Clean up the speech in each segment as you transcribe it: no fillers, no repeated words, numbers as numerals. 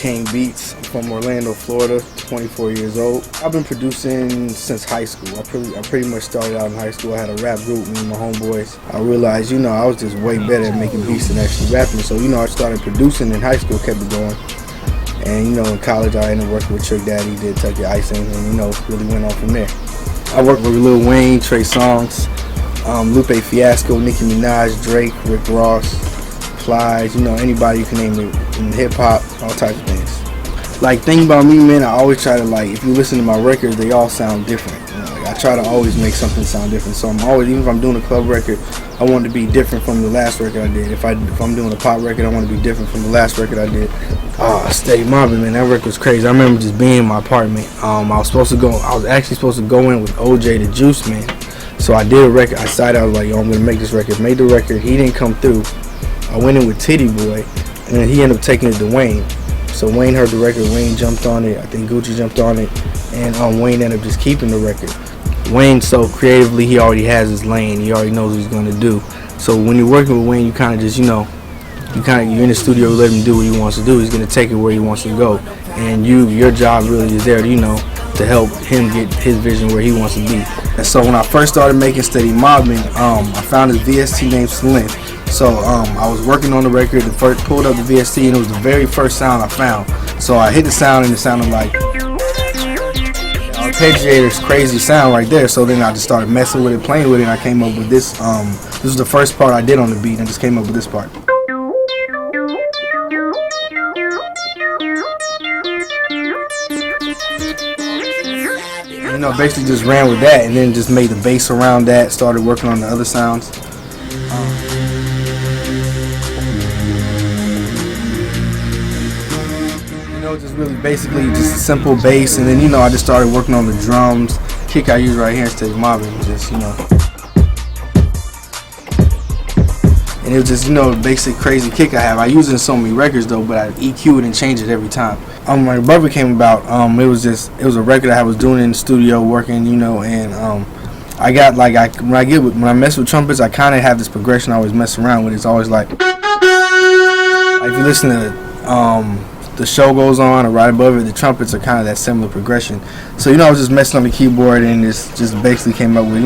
Kane Beatz. I'm from Orlando, Florida, 24 years old. I've been producing since high school. I pretty much started out in high school. I had a rap group, me and my homeboys. I realized, I was just way better at making beats than actually rapping. So, I started producing in high school, kept it going. And, in college, I ended up working with Trick Daddy, did Tuck Your Icing, and, really went on from there. I worked with Lil Wayne, Trey Songz, Lupe Fiasco, Nicki Minaj, Drake, Rick Ross, Plies, anybody you can name it in hip-hop, all types of things. Like, thing about me, man, I always try to, if you listen to my records, they all sound different. I try to always make something sound different. So I'm always, even if I'm doing a club record, I want it to be different from the last record I did. If I'm doing a pop record, I want to be different from the last record I did. Steady Mobbin, man, that record was crazy. I remember just being in my apartment. I was actually supposed to go in with OJ the Juice Man. So I did a record. I decided, I was like, yo, I'm gonna make this record. Made the record. He didn't come through. I went in with Titty Boy, and then he ended up taking it to Wayne. So Wayne heard the record, Wayne jumped on it, I think Gucci jumped on it, and Wayne ended up just keeping the record. Wayne, so creatively, he already has his lane, he already knows what he's going to do. So when you're working with Wayne, you kind of just, you're in the studio, let him do what he wants to do. He's going to take it where he wants to go. And your job really is there, to help him get his vision where he wants to be. And so when I first started making Steady Mobbin, I found this VST named Slim. So I was working on the record, pulled up the VST, and it was the very first sound I found. So I hit the sound, and it sounded like Arpeggiator's crazy sound right there. So then I just started messing with it, playing with it, and I came up with this. This was the first part I did on the beat, and I just came up with this part. Basically just ran with that, and then just made the bass around that, started working on the other sounds. Just really basically just a simple bass, and then I just started working on the drums. Kick I use right here instead of Mobbin, just and it was just the basic crazy kick I have. I use it in so many records though, but I EQ it and change it every time. My brother came about. It was a record I was doing in the studio working, and I got when I mess with trumpets, I kind of have this progression I always mess around with. It's always like if you listen to the show goes on, or right above it, the trumpets are kind of that similar progression. So I was just messing on the keyboard, and this just basically came up with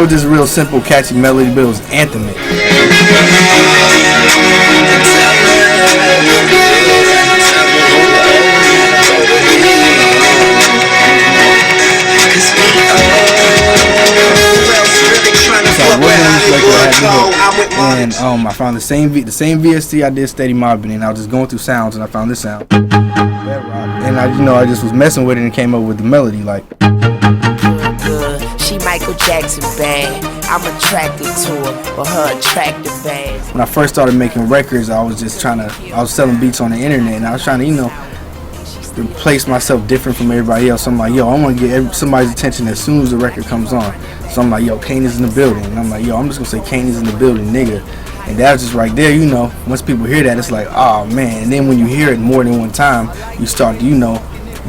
just real simple, catchy melody, but it was anthemic. And I found the same VST I did Steady Mobbin, and I was just going through sounds, and I found this sound, BedRock, and I just was messing with it and came up with the melody like. She Michael Jackson bad, I'm attracted to her, but her attractive bad. When I first started making records, I was selling beats on the internet, and I was trying to, place myself different from everybody else. So I'm like, yo, I want to get somebody's attention as soon as the record comes on. So I'm like, yo, Kane is in the building. And I'm like, yo, I'm just going to say Kane is in the building, nigga. And that was just right there, once people hear that, it's like, oh, man. And then when you hear it more than one time, you start to,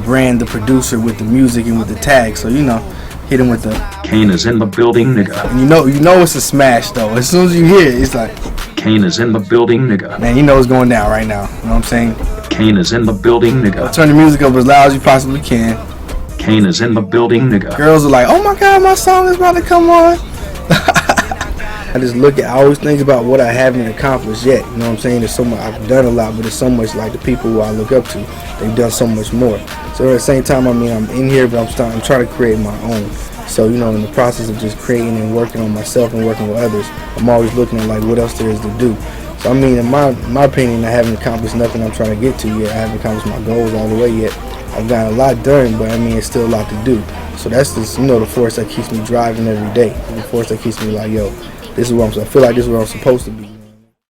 brand the producer with the music and with the tag. So, hit him with the Kane is in the building, nigga. And you know it's a smash, though. As soon as you hear it, it's like Kane is in the building, nigga. Man, it's going down right now. You know what I'm saying? Kane is in the building, nigga. Turn the music up as loud as you possibly can. Kane is in the building, nigga. Girls are like, oh my God, my song is about to come on. I always think about what I haven't accomplished yet. You know what I'm saying? There's so much, I've done a lot, but there's so much like the people who I look up to, they've done so much more. So at the same time, I'm in here, but I'm trying to create my own. So, in the process of just creating and working on myself and working with others, I'm always looking at what else there is to do. So in my opinion, I haven't accomplished nothing I'm trying to get to yet. I haven't accomplished my goals all the way yet. I've got a lot done, but it's still a lot to do. So that's just, the force that keeps me driving every day. The force that keeps me like, yo, this is where I feel like this is where I'm supposed to be.